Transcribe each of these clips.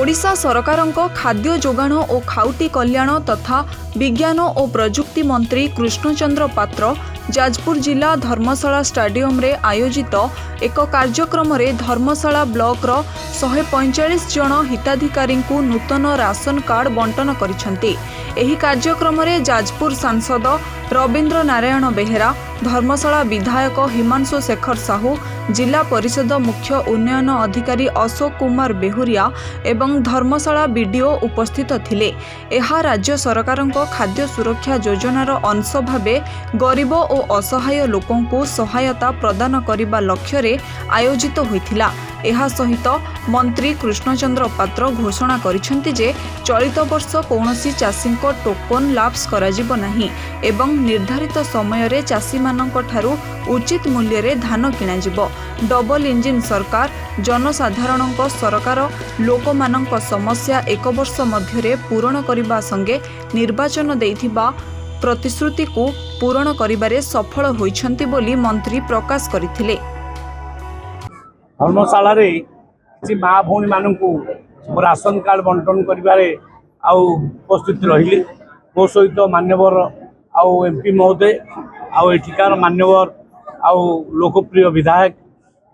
ओडिशा सरकारଙ୍କ खाद्य जोगाण और खाउटी कल्याण तथा विज्ञान और प्रजुक्ति मंत्री कृष्णचंद्र पात्र जाजपुर जिला धर्मशाला स्टाडियम रे आयोजित एक कार्यक्रम रे धर्मशाला ब्लॉक रो 145 जन हिताधिकारी नूतन राशन कार्ड बंटन करिसेंती। एही कार्यक्रम रे जाजपुर सांसद रवींद्र नारायण बेहेरा, धर्मशाला विधायक हिमांशु शेखर साहू, जिला परिषद मुख्य उन्नयन अधिकारी अशोक कुमार बेहुरिया एवं धर्मशाला बीडीओ उपस्थित थिले। एहा राज्य सरकारଙ୍କ खाद्य सुरक्षा योजनार अंश भावे गरीब और असहाय लोकंकु सहायता प्रदान करिबा लक्ष्य रे आयोजित होइथिला। एहा सहित मंत्री कृष्णचंद्र पात्र घोषणा करिसेंती जे चलित वर्ष कौनसी चाषी टोकन लाप्स कराजिबो नाही एवं निर्धारित समय रे चाषी मानक ठारू उचित मूल्य रे धान किणाजिबो। डबल इंजिन सरकार जनसाधारणଙ୍କ सरकार लोकमानଙ୍କ समस्या एक वर्ष मध्यरे पूरण करिबा संगे निर्वाचन देइथिबा प्रतिश्रुति को पूरण करिबारे सफल होइछंती बोली मंत्री प्रकाश करिथिले। धर्मशाला रे किसी माँ भौणी मानू राशन कार्ड बंटन करिबारे उपस्थित रहिले। मो सहित मान्यवर आउ एमपी महोदय आठिकार मान्यवर आउ लोकप्रिय विधायक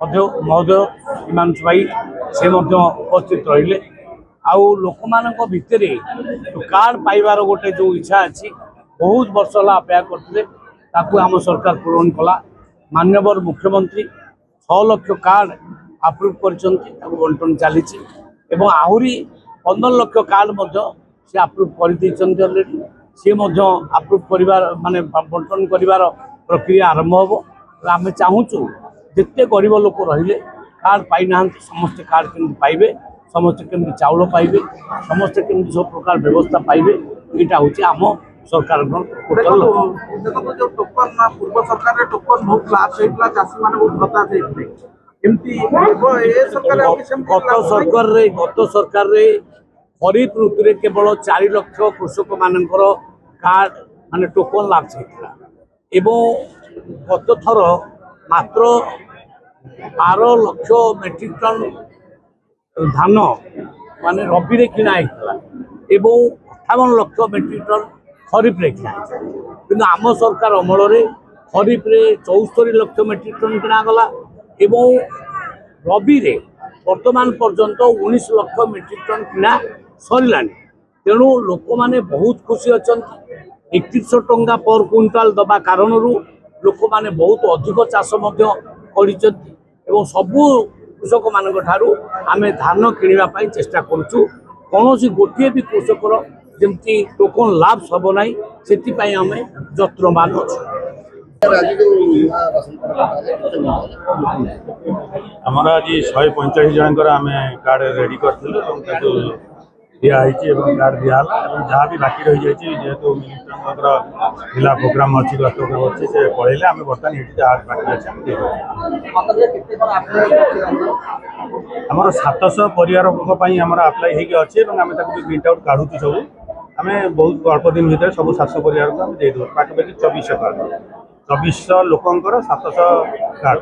महोदय हिमांशु भाई से उपस्थित रहिले। आउ लोक मानक भितरे कार्ड पाइबार गोटे जो इच्छा अच्छी बहुत वर्ष है अपेक्षा करते ताकू आम सरकार पूरण कला। मान्यवर मुख्यमंत्री 6 लाख कार्ड अप्रूव कर बंटन चली आहरी 15 लाख कार्ड से अप्रूव कर अलरेडी सी अप्रूव कर माने बंटन कर प्रक्रिया आरंभ हम। आम चाहूँ जिते गरीब लोक रहिले कार्ड पाई ना समस्ते कार्ड केमती पाइबे, समस्ते केमती चाउल पाइबे, समस्ते केमती सब प्रकार व्यवस्था पाइबे। यहाँ हूँ आम सरकार जो टोकन पूर्व सरकार टोकन बहुत लाभ होता चाषी मैंने बहुत भत्ता गत सरकार खरीफ ऋतु रे केवल 4 लाख कृषक मानकर कार्ड माने टोकन लाभ होता एवं गत थर मात्र 12 लाख मेट्रिक टन धान माने रबी रे किना एवं 58 लाख मेट्रिक टन खरीफ रे किना कि आम सरकार अमल रे खरीफ रे 74 लाख मेट्रिक टन किना गला एवं रबी रे वर्तमान पर्यंत 19 लाख मेट्रिक टन किना सरिलानी। तेणु लोक माने बहुत खुशी अच्छा 3100 टंका पर क्विंटाल दबा कारण लोक माने बहुत अधिक चाष एवं सबू कृषक मान आमे धान किणवाई चेष्टा करुचु। कौन गोटे भी कृषकर जमती टोकन लाभ सब ना से आम यत्नवान अच्छे। आमर आज 145 जनकर आम कार्ड रेडी करूँ दिखाई कार्ड दिहला जहाँ भी बाकी रही जाए जेहेतु मिनिस्टर जिला प्रोग्राम अच्छी गस्त अच्छे से पढ़े आम बर्तमान ये जहाँ बाकी अच्छे आमर 700 परिवार आप्लाई होगी आम प्रिंट आउट काढ़ु सब आम बहुत अल्प दिन भर सब 700 परिवार को देदेव पाखापाखि 2400 कार्ड 2400 लोकंर 700 कार्ड।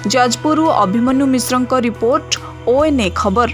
जाजपुर अभिमन्यु मिश्रଙ୍କ रिपोर्ट ONA खबर।